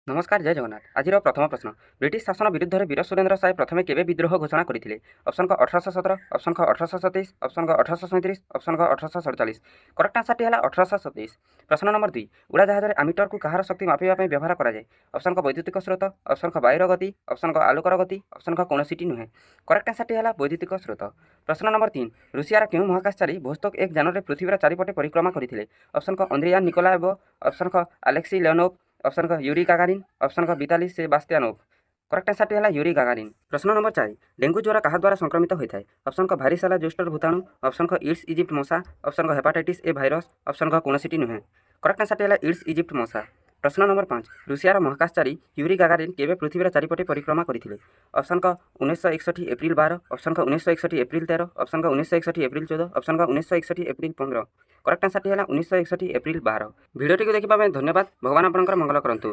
नमस्कार जय जगन्नाथ। आज प्रथम प्रश्न ब्रिटिश शासन विरुद्ध वीर सुरेन्द्र साय प्रथम केवे विद्रोह घोषणा करते? ऑप्शन क 1817, ऑप्शन क 1827, ऑप्शन क 1837, ऑप्शन क 1847। करेक्ट आंसर है 1827। प्रश्न नंबर 2 उड़ाजाहाज आमीटर को कहार शक्ति मापिबा व्यवहार कराए? ऑप्शन क वैद्युतिक स्रोत, ऑप्शन क वायुर गति, ऑप्शन क आलोकर गति, ऑप्शन क कौनसी नुहे। करेक्ट आंसर है वैद्युतिक स्रोत। प्रश्न नंबर 3 रूसियार केउं महाकाशचारी भोस्तक एक जानरे पृथ्वीर चारिपटे परिक्रमा करते? ऑप्शन क अंद्रियान निकोलाएव, ऑप्शन क आलेक्सी लेओनोव, ऑप्शन का यूरी गागारिन, ऑप्शन का विताली सेबास्टियानोव। करेक्ट आंसर है यूरी गागारिन। प्रश्न नंबर 4 डेंगू ज्वर क्या द्वारा संक्रमित होता है? ऑप्शन का भारीसाला जोस्टर भूताणु, ऑप्शन का इड्स इजिप्ट मशा, ऑप्शन का हेपाटाइटिस ए भाइरस, ऑप्शन का कौनसी नुहे। करेक्ट आंसर है इड्स इजिप्ट मशा। प्रश्न नंबर 5 रूसियार महाकाशचारी यूरी गागारिन केवे पृथ्वीर चारिपटे परिक्रमा करते? ऑप्शन का 1961 एप्रिल 12, ऑप्शन का 1961 एप्रिल 13, ऑप्शन का 1961 एप्रिल 14, ऑप्शन का 1961 एप्रिल 15। करेक्ट आंसर है 1961 एप्रिल 12। भिडियोटी को देखा धन्यवाद। भगवान आपंकर मंगल करंतु।